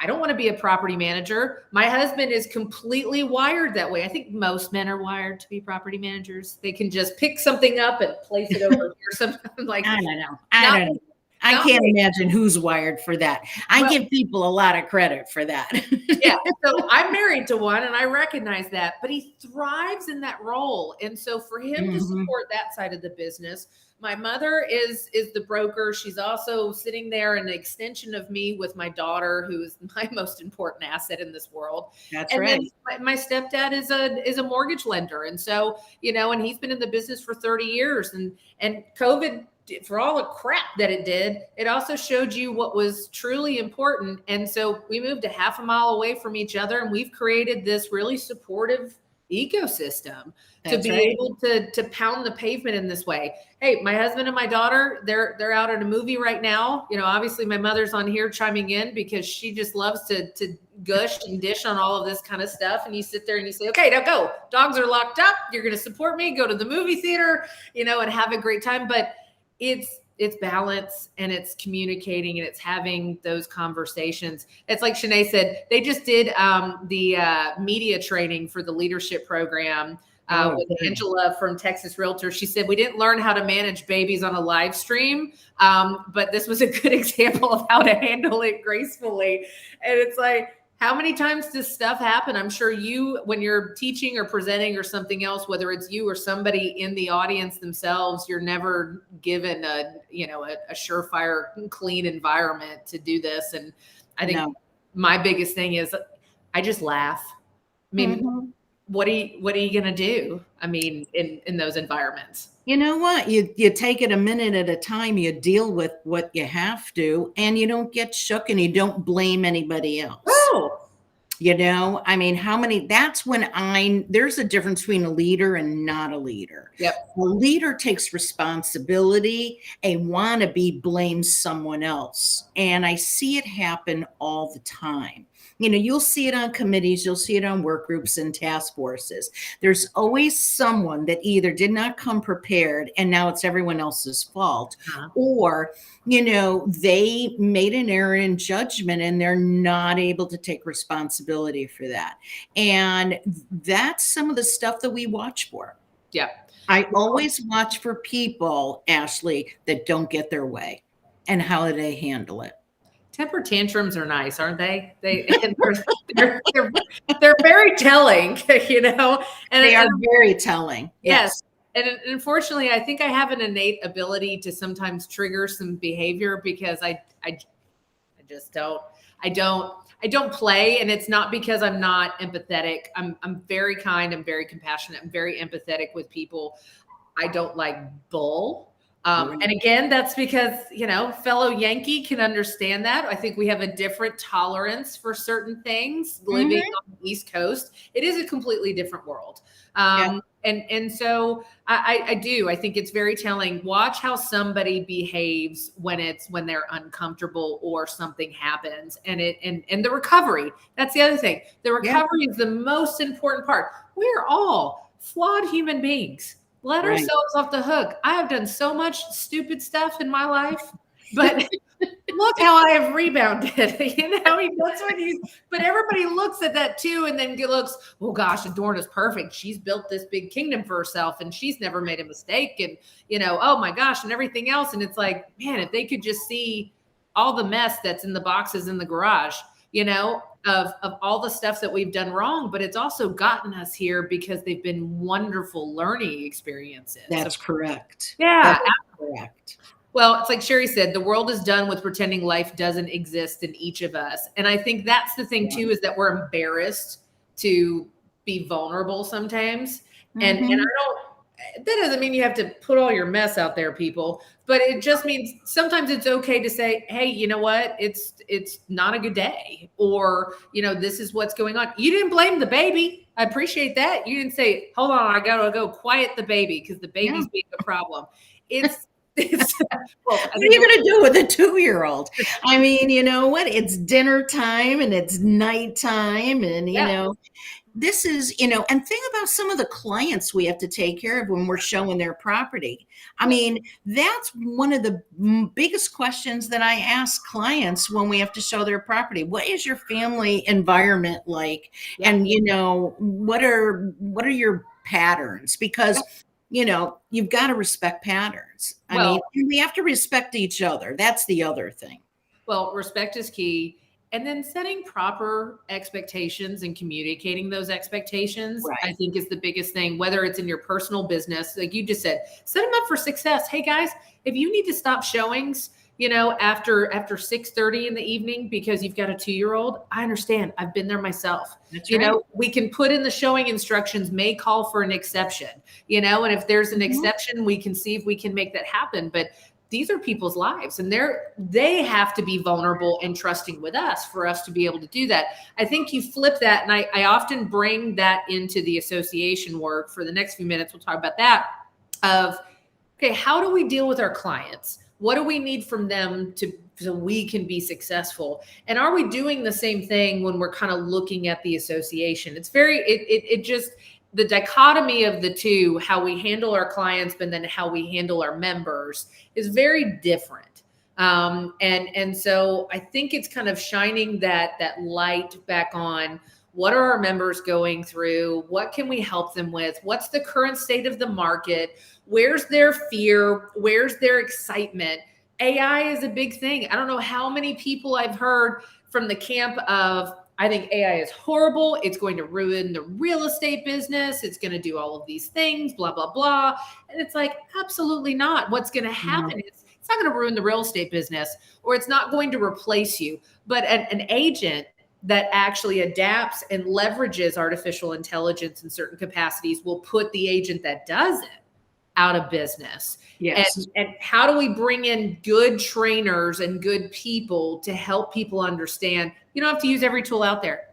I don't want to be a property manager. My husband is completely wired that way. I think most men are wired to be property managers. They can just pick something up and place it over here. Something like I don't know. I can't imagine who's wired for that. I give people a lot of credit for that. Yeah. So I'm married to one and I recognize that, but he thrives in that role. And so for him to support that side of the business, my mother is the broker. She's also sitting there, an extension of me with my daughter, who is my most important asset in this world. That's right. Then my stepdad is a mortgage lender. And so, and he's been in the business for 30 years and COVID, for all the crap that it did, it also showed you what was truly important. And so we moved a half a mile away from each other and we've created this really supportive ecosystem to be able to pound the pavement in this way. Hey, my husband and my daughter, they're out at a movie right now. Obviously my mother's on here chiming in because she just loves to gush and dish on all of this kind of stuff. And you sit there and you say, okay, now go. Dogs are locked up. You're going to support me, go to the movie theater, and have a great time. But it's balance and it's communicating and it's having those conversations. It's like Shanae said, they just did the media training for the leadership program with Angela from Texas Realtors. She said, we didn't learn how to manage babies on a live stream, but this was a good example of how to handle it gracefully. And it's like, how many times does stuff happen? I'm sure when you're teaching or presenting or something else, whether it's you or somebody in the audience themselves, you're never given a surefire, clean environment to do this. And I think my biggest thing is I just laugh. I mean, what are you going to do? I mean, in those environments. You know what? You take it a minute at a time. You deal with what you have to, and you don't get shook and you don't blame anybody else. Oh, I mean, that's when there's a difference between a leader and not a leader. Yep. A leader takes responsibility and wannabe blames someone else. And I see it happen all the time. You'll see it on committees, you'll see it on work groups and task forces. There's always someone that either did not come prepared and now it's everyone else's fault, or, they made an error in judgment and they're not able to take responsibility for that. And that's some of the stuff that we watch for. Yeah. I always watch for people, Ashley, that don't get their way and how do they handle it. Temper tantrums are nice, aren't they? They're very telling, and they are very telling. Yes. And unfortunately, I think I have an innate ability to sometimes trigger some behavior because I just don't. I don't play, and it's not because I'm not empathetic. I'm very kind. I'm very compassionate. I'm very empathetic with people. I don't like bull. And again, that's because, fellow Yankee can understand that. I think we have a different tolerance for certain things living on the East Coast. It is a completely different world. And so I do. I think it's very telling. Watch how somebody behaves when they're uncomfortable or something happens, and the recovery. That's the other thing. The recovery is the most important part. We're all flawed human beings. Let ourselves off the hook. I have done so much stupid stuff in my life, but look how I have rebounded. That's what but everybody looks at that too, and then looks, oh gosh, Adorna's perfect. She's built this big kingdom for herself, and she's never made a mistake. And oh my gosh, and everything else. And it's like, man, if they could just see all the mess that's in the boxes in the garage, of all the stuff that we've done wrong, but it's also gotten us here because they've been wonderful learning experiences. That's correct. Yeah. That's correct. Well, it's like Sherry said, the world is done with pretending life doesn't exist in each of us. And I think that's the thing too, is that we're embarrassed to be vulnerable sometimes. And that doesn't mean you have to put all your mess out there, people, but it just means sometimes it's okay to say, hey, you know what? It's not a good day, or, this is what's going on. You didn't blame the baby. I appreciate that. You didn't say, hold on, I got to go quiet the baby because the baby's being a problem. What are you going to do with a 2-year-old? I mean, you know what? It's dinner time and it's nighttime, and, this is, and think about some of the clients we have to take care of when we're showing their property. I mean, that's one of the biggest questions that I ask clients when we have to show their property. What is your family environment like? And, what are your patterns? Because, you've got to respect patterns. I mean, we have to respect each other. That's the other thing. Well, respect is key. And then setting proper expectations and communicating those expectations, I think, is the biggest thing, whether it's in your personal business, like you just said, set them up for success. Hey guys, if you need to stop showings, after 6:30 in the evening because you've got a 2-year-old, I understand. I've been there myself. That's we can put in the showing instructions, may call for an exception, and if there's an exception, we can see if we can make that happen. But these are people's lives, and they have to be vulnerable and trusting with us for us to be able to do that. I think you flip that, and I often bring that into the association work. For the next few minutes, we'll talk about that of, okay, how do we deal with our clients? What do we need from them so we can be successful? And are we doing the same thing when we're kind of looking at the association? It's just the dichotomy of the two, how we handle our clients, but then how we handle our members is very different. And so I think it's kind of shining that light back on. What are our members going through? What can we help them with? What's the current state of the market? Where's their fear? Where's their excitement? AI is a big thing. I don't know how many people I've heard from the camp of, I think AI is horrible. It's going to ruin the real estate business. It's going to do all of these things, blah, blah, blah. And it's like, absolutely not. What's going to happen is it's not going to ruin the real estate business, or it's not going to replace you. But an agent that actually adapts and leverages artificial intelligence in certain capacities will put the agent that does it out of business. Yes. And how do we bring in good trainers and good people to help people understand you don't have to use every tool out there,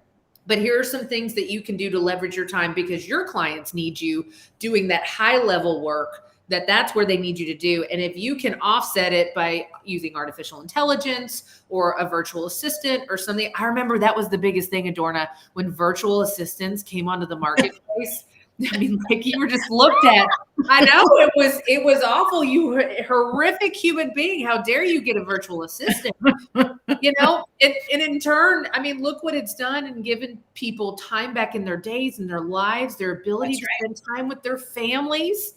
but here are some things that you can do to leverage your time because your clients need you doing that high level work that's where they need you to do. And if you can offset it by using artificial intelligence or a virtual assistant or something. I remember that was the biggest thing, Adorna, when virtual assistants came onto the marketplace. I mean, like you were just looked at. I know it was awful. You were a horrific human being. How dare you get a virtual assistant? And in turn, I mean, look what it's done and given people time back in their days and their lives, their ability to spend time with their families.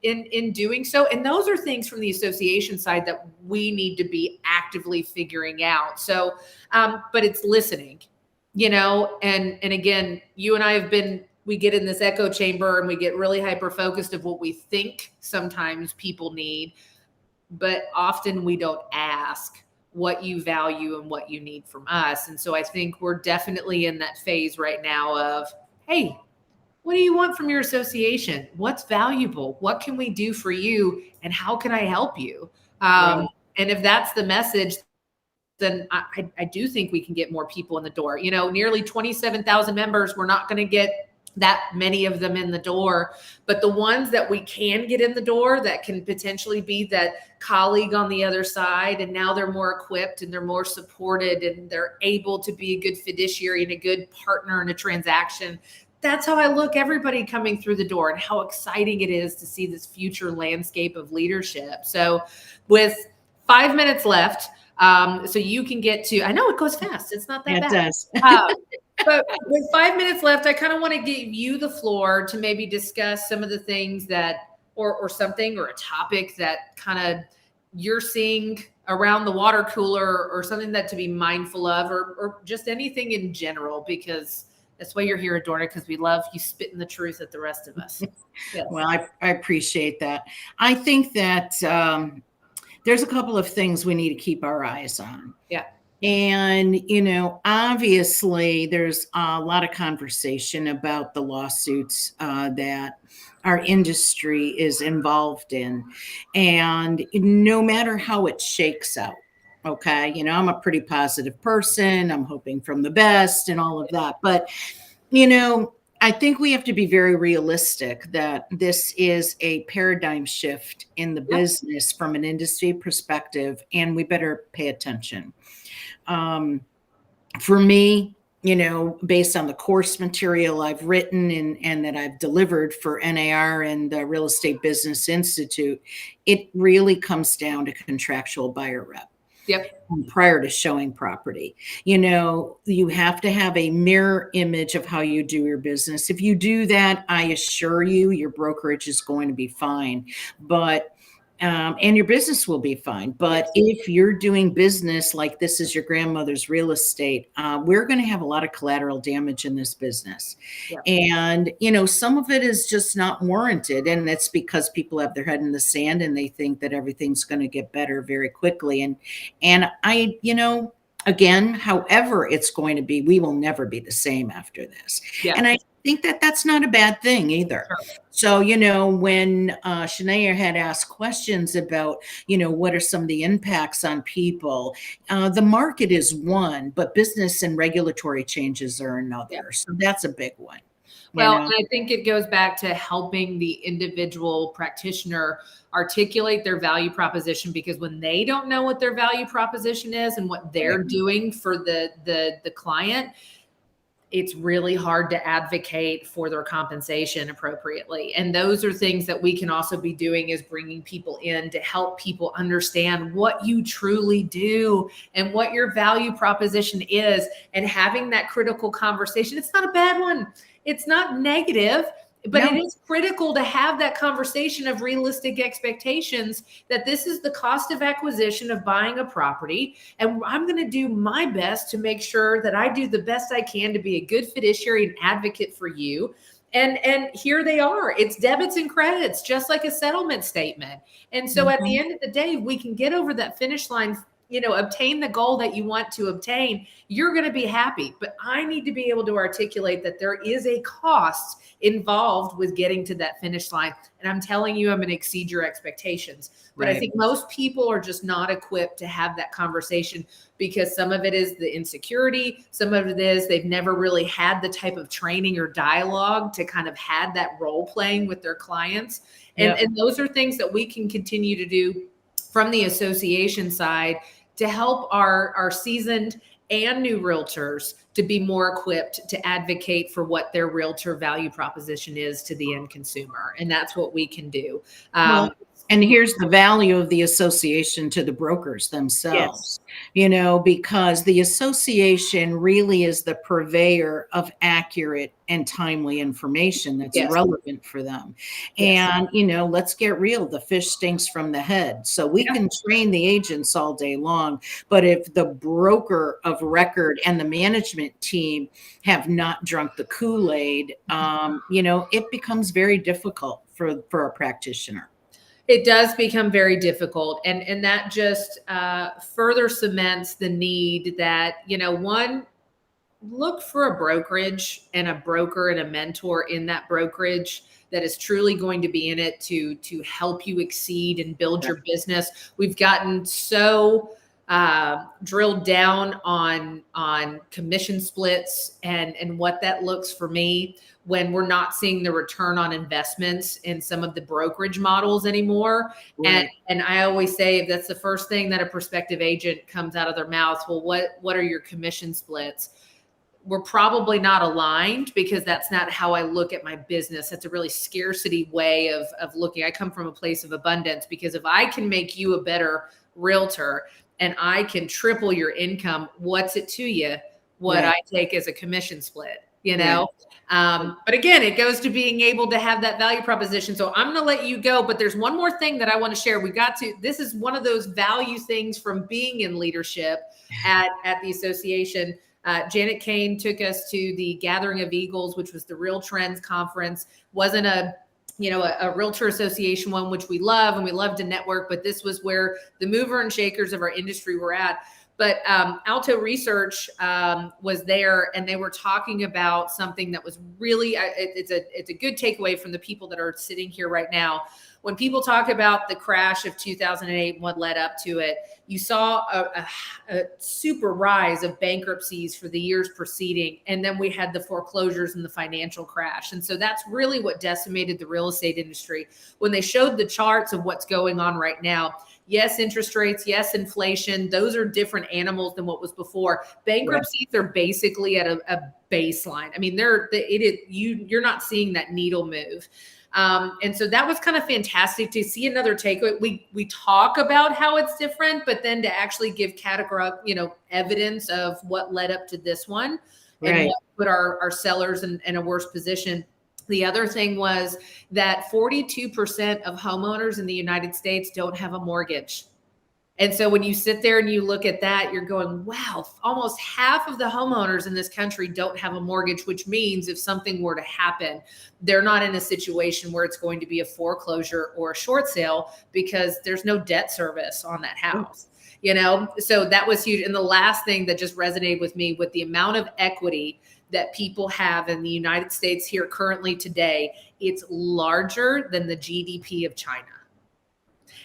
In doing so. And those are things from the association side that we need to be actively figuring out. So, but it's listening, and again, you and I we get in this echo chamber and we get really hyper-focused of what we think sometimes people need, but often we don't ask what you value and what you need from us. And so I think we're definitely in that phase right now of, hey, What do you want from your association? What's valuable? What can we do for you? And how can I help you? Right. And if that's the message, then I do think we can get more people in the door. You know, nearly 27,000 members. We're not going to get that many of them in the door, but the ones that we can get in the door that can potentially be that colleague on the other side, and now they're more equipped and they're more supported and they're able to be a good fiduciary and a good partner in a transaction. That's how I look everybody coming through the door, and how exciting it is to see this future landscape of leadership. So with 5 minutes left, so you can get to, I know it goes fast. It's not that It bad. does. But with 5 minutes left, I kind of want to give you the floor to maybe discuss some of the things that, or something, or a topic that kind of you're seeing around the water cooler, or something that to be mindful of, or just anything in general, because that's why you're here, Adorna, because we love you spitting the truth at the rest of us. Yes. Well, I appreciate that. I think that there's a couple of things we need to keep our eyes on. Yeah. And, obviously there's a lot of conversation about the lawsuits that our industry is involved in. And no matter how it shakes out, okay, I'm a pretty positive person. I'm hoping from the best and all of that. But, I think we have to be very realistic that this is a paradigm shift in the business from an industry perspective, and we better pay attention. For me, based on the course material I've written and that I've delivered for NAR and the Real Estate Business Institute, it really comes down to contractual buyer rep. Yep. Prior to showing property, you have to have a mirror image of how you do your business. If you do that, I assure you, your brokerage is going to be fine. But and your business will be fine. But if you're doing business like this is your grandmother's real estate, we're going to have a lot of collateral damage in this business. And, some of it is just not warranted. And it's because people have their head in the sand and they think that everything's going to get better very quickly. And I, again, however it's going to be, we will never be the same after this. And I think that that's not a bad thing either. Sure. So, when Shania had asked questions about, what are some of the impacts on people, the market is one, but business and regulatory changes are another. So that's a big one. Well, and I think it goes back to helping the individual practitioner articulate their value proposition, because when they don't know what their value proposition is and what they're doing for the client, it's really hard to advocate for their compensation appropriately. And those are things that we can also be doing, is bringing people in to help people understand what you truly do and what your value proposition is, and having that critical conversation. It's not a bad one. It's not negative, but it is critical to have that conversation of realistic expectations, that this is the cost of acquisition of buying a property. And I'm going to do my best to make sure that I do the best I can to be a good fiduciary and advocate for you. And here they are. It's debits and credits, just like a settlement statement. And so at the end of the day, we can get over that finish line, obtain the goal that you want to obtain. You're going to be happy. But I need to be able to articulate that there is a cost involved with getting to that finish line. And I'm telling you, I'm going to exceed your expectations. But I think most people are just not equipped to have that conversation, because some of it is the insecurity. Some of it is they've never really had the type of training or dialogue to kind of had that role playing with their clients. And those are things that we can continue to do from the association side to help our seasoned and new realtors to be more equipped to advocate for what their realtor value proposition is to the end consumer. And that's what we can do. And here's the value of the association to the brokers themselves, because the association really is the purveyor of accurate and timely information that's relevant for them. And, let's get real. The fish stinks from the head. So we can train the agents all day long. But if the broker of record and the management team have not drunk the Kool-Aid, it becomes very difficult for a practitioner. It does become very difficult. And that just further cements the need that, one, look for a brokerage and a broker and a mentor in that brokerage that is truly going to be in it to help you exceed and build your business. We've gotten so drilled down on commission splits and what that looks for me when we're not seeing the return on investments in some of the brokerage models anymore. Right. And I always say, if that's the first thing that a prospective agent comes out of their mouth, well, what are your commission splits? We're probably not aligned, because that's not how I look at my business. That's a really scarcity way of looking. I come from a place of abundance, because if I can make you a better realtor and I can triple your income, what's it to you? What I take as a commission split, you know? But again, it goes to being able to have that value proposition. So I'm going to let you go, but there's one more thing that I want to share. This is one of those value things from being in leadership at the association. Janet Kane took us to the Gathering of Eagles, which was the Real Trends conference. Wasn't a realtor association one, which we love, and we love to network, but this was where the mover and shakers of our industry were at. But Alto Research was there, and they were talking about something that was really, it's a good takeaway from the people that are sitting here right now. When people talk about the crash of 2008 and what led up to it, you saw a super rise of bankruptcies for the years preceding. And then we had the foreclosures and the financial crash. And so that's really what decimated the real estate industry. When they showed the charts of what's going on right now, yes, interest rates, yes, inflation, those are different animals than what was before. Bankruptcies are basically at a baseline. I mean, you're not seeing that needle move. And so that was kind of fantastic to see another takeaway. We talk about how it's different, but then to actually give evidence of what led up to this one and what put our sellers in a worse position. The other thing was that 42% of homeowners in the United States don't have a mortgage. And so when you sit there and you look at that, you're going, wow, almost half of the homeowners in this country don't have a mortgage, which means if something were to happen, they're not in a situation where it's going to be a foreclosure or a short sale, because there's no debt service on that house. So that was huge. And the last thing that just resonated with me, with the amount of equity that people have in the United States here currently today, it's larger than the GDP of China.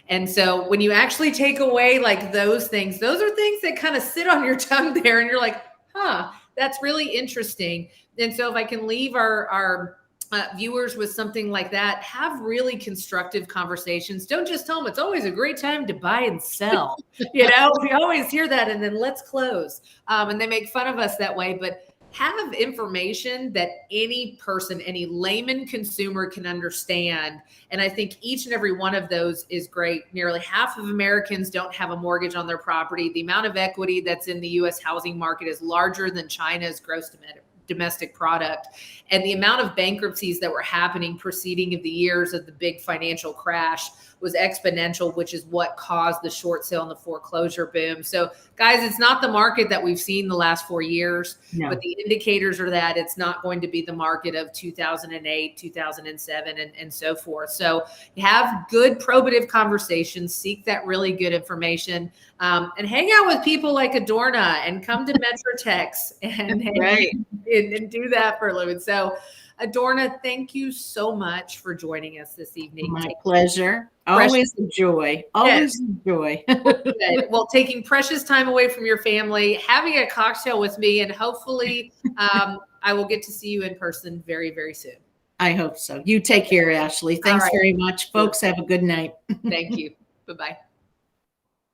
And so when you actually take away like those things, those are things that kind of sit on your tongue there, and you're like, that's really interesting. And so if I can leave our viewers with something like that, have really constructive conversations. Don't just tell them it's always a great time to buy and sell. We always hear that, and then let's close. And they make fun of us that way, but have information that any person, any layman consumer can understand. And I think each and every one of those is great. Nearly half of Americans don't have a mortgage on their property. The amount of equity that's in the U.S. housing market is larger than China's gross domestic product. And the amount of bankruptcies that were happening preceding of the years of the big financial crash was exponential, which is what caused the short sale and the foreclosure boom. So guys, it's not the market that we've seen the last 4 years, but the indicators are that it's not going to be the market of 2008, 2007, and so forth. So have good probative conversations, seek that really good information, and hang out with people like Adorna, and come to Metrotex and do that for a living. So Adorna, thank you so much for joining us this evening. My pleasure. Always a joy. Always a joy. Well, taking precious time away from your family, having a cocktail with me, and hopefully I will get to see you in person very, very soon. I hope so. You take care, Ashley. Thanks very much. Folks, have a good night. Thank you. Bye-bye.